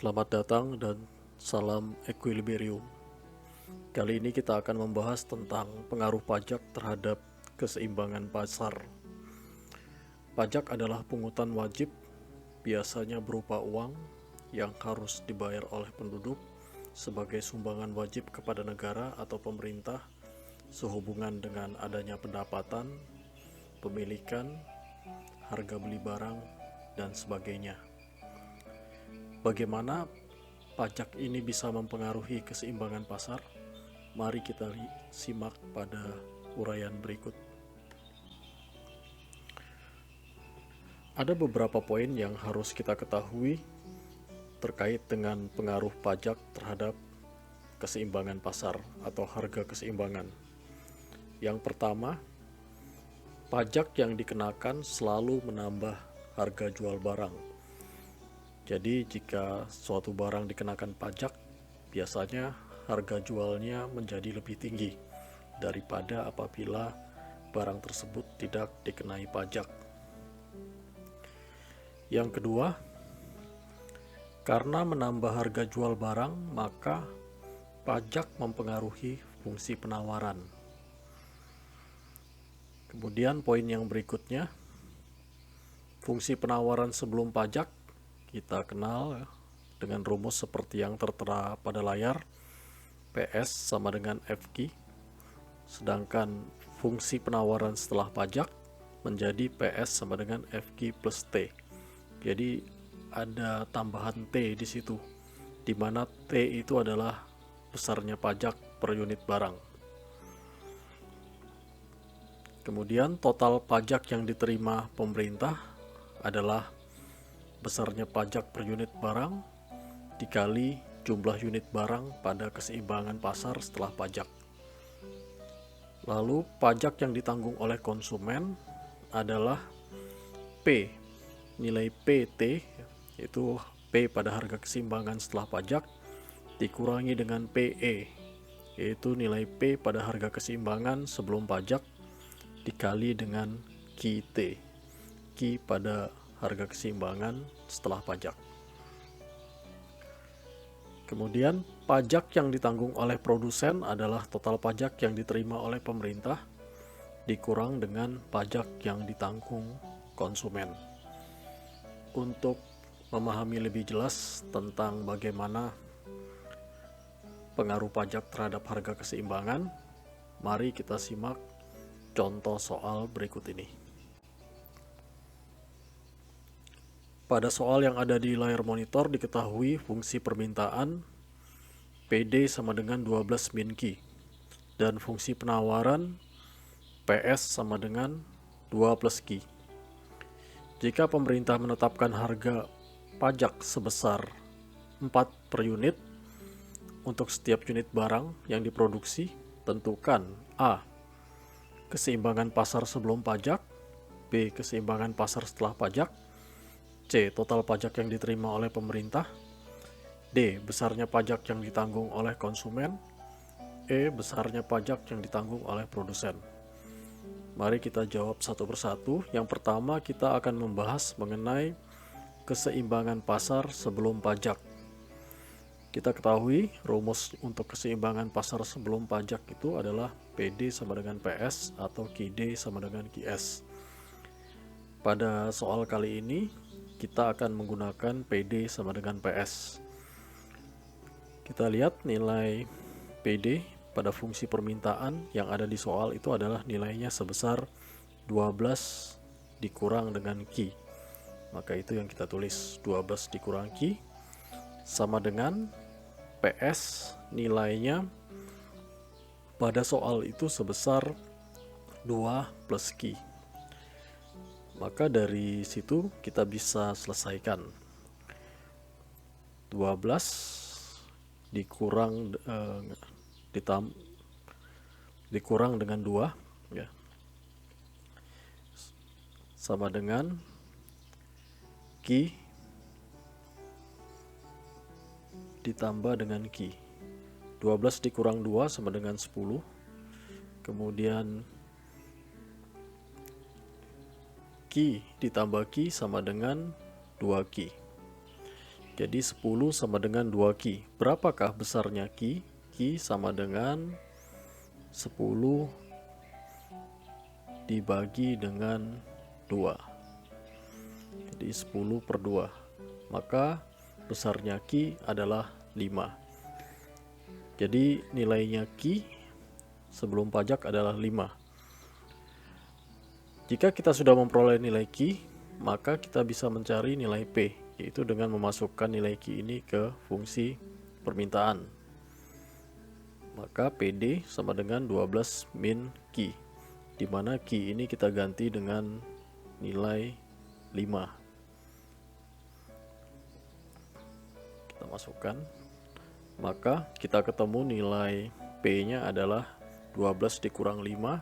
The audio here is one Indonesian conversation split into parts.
Selamat datang dan salam equilibrium. Kali ini kita akan membahas tentang pengaruh pajak terhadap keseimbangan pasar. Pajak adalah pungutan wajib, biasanya berupa uang yang harus dibayar oleh penduduk sebagai sumbangan wajib kepada negara atau pemerintah sehubungan dengan adanya pendapatan, pemilikan, harga beli barang, dan sebagainya. Bagaimana pajak ini bisa mempengaruhi keseimbangan pasar? Mari kita simak pada uraian berikut. Ada beberapa poin yang harus kita ketahui terkait dengan pengaruh pajak terhadap keseimbangan pasar atau harga keseimbangan. Yang pertama, pajak yang dikenakan selalu menambah harga jual barang. Jadi jika suatu barang dikenakan pajak, biasanya harga jualnya menjadi lebih tinggi daripada apabila barang tersebut tidak dikenai pajak. Yang kedua, karena menambah harga jual barang, maka pajak mempengaruhi fungsi penawaran. Kemudian poin yang berikutnya, fungsi penawaran sebelum pajak kita kenal dengan rumus seperti yang tertera pada layar, PS sama dengan FQ, sedangkan fungsi penawaran setelah pajak menjadi PS sama dengan FQ plus T. Jadi ada tambahan T di situ, di mana T itu adalah besarnya pajak per unit barang. Kemudian total pajak yang diterima pemerintah adalah besarnya pajak per unit barang dikali jumlah unit barang pada keseimbangan pasar setelah pajak. Lalu pajak yang ditanggung oleh konsumen adalah P, nilai PT, yaitu P pada harga keseimbangan setelah pajak, dikurangi dengan PE, yaitu nilai P pada harga keseimbangan sebelum pajak, dikali dengan QT, Q pada harga keseimbangan setelah pajak. Kemudian pajak yang ditanggung oleh produsen adalah total pajak yang diterima oleh pemerintah dikurang dengan pajak yang ditanggung konsumen. Untuk memahami lebih jelas tentang bagaimana pengaruh pajak terhadap harga keseimbangan, mari kita simak contoh soal berikut ini. Pada soal yang ada di layar monitor diketahui fungsi permintaan PD sama dengan 12 min Q dan fungsi penawaran PS sama dengan 2 plus Q. Jika pemerintah menetapkan harga pajak sebesar 4 per unit untuk setiap unit barang yang diproduksi, tentukan A. Keseimbangan pasar sebelum pajak, B. Keseimbangan pasar setelah pajak, C. Total pajak yang diterima oleh pemerintah, D. Besarnya pajak yang ditanggung oleh konsumen, E. Besarnya pajak yang ditanggung oleh produsen. Mari kita jawab satu persatu. Yang pertama kita akan membahas mengenai keseimbangan pasar sebelum pajak. Kita ketahui rumus untuk keseimbangan pasar sebelum pajak itu adalah PD sama dengan PS atau QD sama dengan QS. Pada soal kali ini kita akan menggunakan PD sama dengan PS. Kita lihat nilai PD pada fungsi permintaan yang ada di soal itu adalah nilainya sebesar 12 dikurang dengan Q. Maka itu yang kita tulis, 12 dikurang Q sama dengan PS nilainya pada soal itu sebesar 2 plus Q. Maka dari situ kita bisa selesaikan 12 dikurang dengan 2 ya, sama dengan Q ditambah dengan Q. 12 dikurang 2 sama dengan 10. Kemudian Q ditambah Q sama dengan 2Q. Jadi 10 sama dengan 2 Ki. Berapakah besarnya Ki? Ki sama dengan 10 dibagi dengan 2. Jadi 10 per 2. Maka besarnya Ki adalah 5. Jadi nilainya Ki sebelum pajak adalah 5. Jika kita sudah memperoleh nilai Ki, maka kita bisa mencari nilai P, yaitu dengan memasukkan nilai Ki ini ke fungsi permintaan. Maka PD sama dengan 12 min Ki, di mana Ki ini kita ganti dengan nilai 5. Kita masukkan, maka kita ketemu nilai P-nya adalah 12 dikurang 5,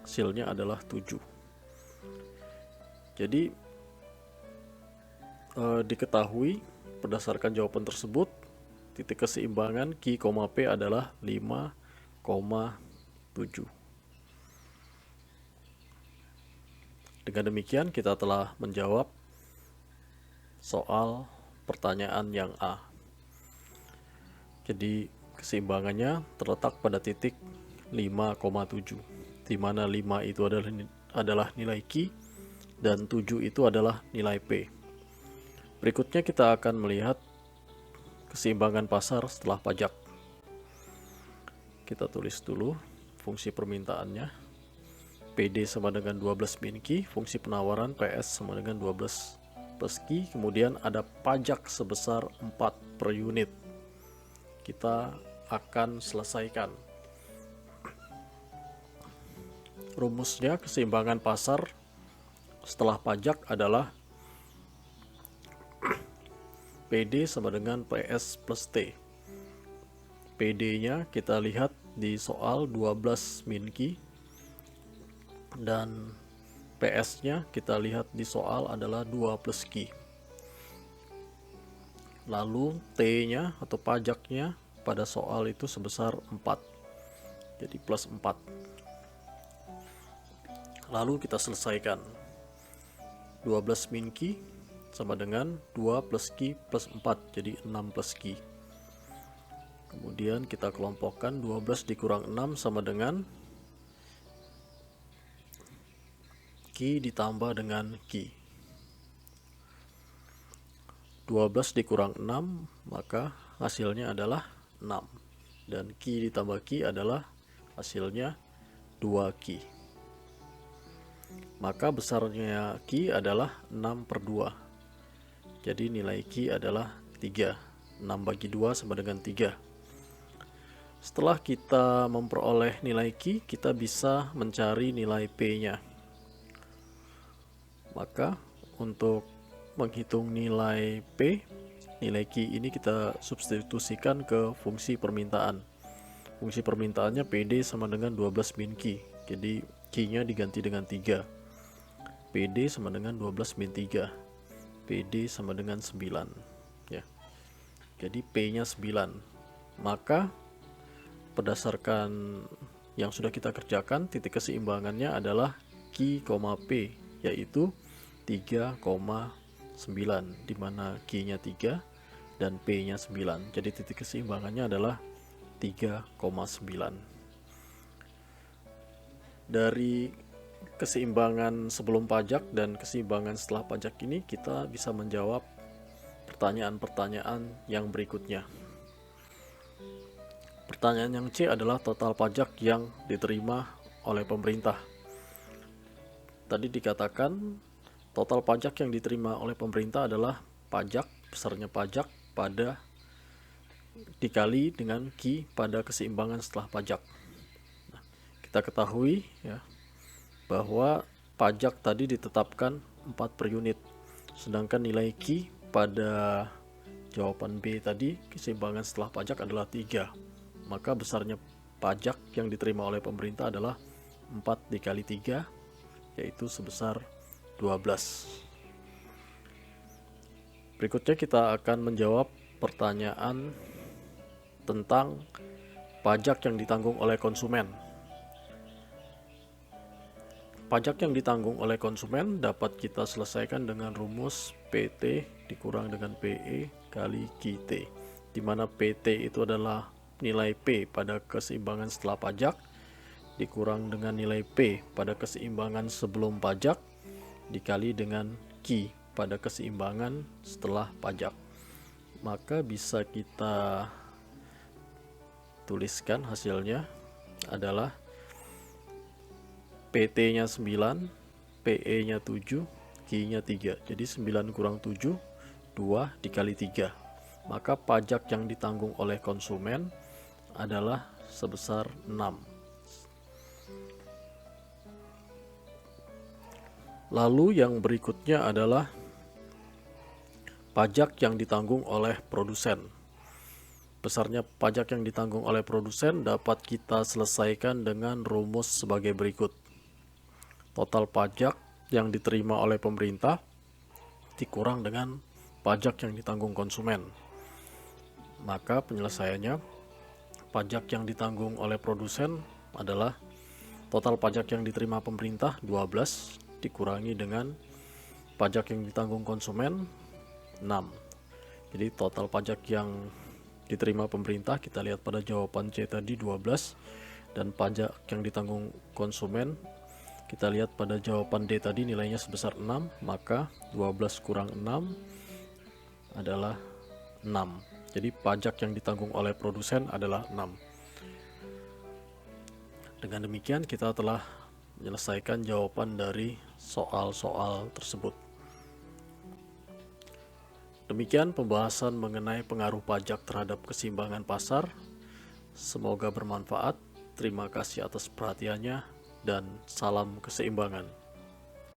hasilnya adalah 7. Jadi diketahui berdasarkan jawaban tersebut, titik keseimbangan Ki, P adalah 5,7. Dengan demikian kita telah menjawab soal pertanyaan yang A. Jadi keseimbangannya terletak pada titik 5,7, di mana 5 itu adalah nilai Ki dan 7 itu adalah nilai P. Berikutnya kita akan melihat keseimbangan pasar setelah pajak. Kita tulis dulu fungsi permintaannya. PD sama dengan 12 min Ki, fungsi penawaran PS sama dengan 12 plus Ki, kemudian ada pajak sebesar 4 per unit. Kita akan selesaikan. Rumusnya keseimbangan pasar setelah pajak adalah PD sama dengan PS plus T. PD-nya kita lihat di soal 12 min Ki, dan PS-nya kita lihat di soal adalah 2 plus Ki. Lalu T-nya atau pajaknya pada soal itu sebesar 4. Jadi plus 4. Lalu kita selesaikan. 12 min Ki sama dengan 2 plus Ki plus 4, jadi 6 plus Ki. Kemudian kita kelompokkan 12 dikurang 6 sama dengan Ki ditambah dengan Ki. 12 dikurang 6, maka hasilnya adalah 6. Dan Ki ditambah Ki adalah hasilnya 2 Ki. Maka besarnya Ki adalah 6 per 2. Jadi nilai Ki adalah 3. 6 bagi 2 sama dengan 3. Setelah kita memperoleh nilai Ki, kita bisa mencari nilai P-nya. Maka untuk menghitung nilai P, nilai Ki ini kita substitusikan ke fungsi permintaan. Fungsi permintaannya PD sama dengan 12 min Ki. Jadi Ki-nya diganti dengan 3. PD sama dengan 12 min 3. PD sama dengan 9. Ya. Jadi P-nya 9. Maka berdasarkan yang sudah kita kerjakan, titik keseimbangannya adalah Ki, P, yaitu 3,9, di mana Ki-nya 3 dan P-nya 9. Jadi titik keseimbangannya adalah 3,9. Dari keseimbangan sebelum pajak dan keseimbangan setelah pajak ini, kita bisa menjawab pertanyaan-pertanyaan yang berikutnya. Pertanyaan yang C adalah total pajak yang diterima oleh pemerintah. Tadi dikatakan total pajak yang diterima oleh pemerintah adalah pajak, besarnya pajak pada dikali dengan Ki pada keseimbangan setelah pajak. Nah, kita ketahui ya bahwa pajak tadi ditetapkan 4 per unit, sedangkan nilai Ki pada jawaban B tadi keseimbangan setelah pajak adalah 3. Maka besarnya pajak yang diterima oleh pemerintah adalah 4 dikali 3, yaitu sebesar 12. Berikutnya kita akan menjawab pertanyaan tentang pajak yang ditanggung oleh konsumen. Pajak yang ditanggung oleh konsumen dapat kita selesaikan dengan rumus PT dikurang dengan PE kali QT, di mana PT itu adalah nilai P pada keseimbangan setelah pajak dikurang dengan nilai P pada keseimbangan sebelum pajak dikali dengan Q pada keseimbangan setelah pajak. Maka bisa kita tuliskan hasilnya adalah PT-nya 9, PE-nya 7, Q-nya 3. Jadi 9 kurang 7, 2 dikali 3. Maka pajak yang ditanggung oleh konsumen adalah sebesar 6. Lalu yang berikutnya adalah pajak yang ditanggung oleh produsen. Besarnya pajak yang ditanggung oleh produsen dapat kita selesaikan dengan rumus sebagai berikut. Total pajak yang diterima oleh pemerintah dikurang dengan pajak yang ditanggung konsumen. Maka penyelesaiannya, pajak yang ditanggung oleh produsen adalah total pajak yang diterima pemerintah 12 dikurangi dengan pajak yang ditanggung konsumen 6. Jadi total pajak yang diterima pemerintah kita lihat pada jawaban C tadi 12, dan pajak yang ditanggung konsumen kita lihat pada jawaban D tadi nilainya sebesar 6, maka 12 kurang 6 adalah 6. Jadi pajak yang ditanggung oleh produsen adalah 6. Dengan demikian kita telah menyelesaikan jawaban dari soal-soal tersebut. Demikian pembahasan mengenai pengaruh pajak terhadap keseimbangan pasar. Semoga bermanfaat. Terima kasih atas perhatiannya dan salam keseimbangan.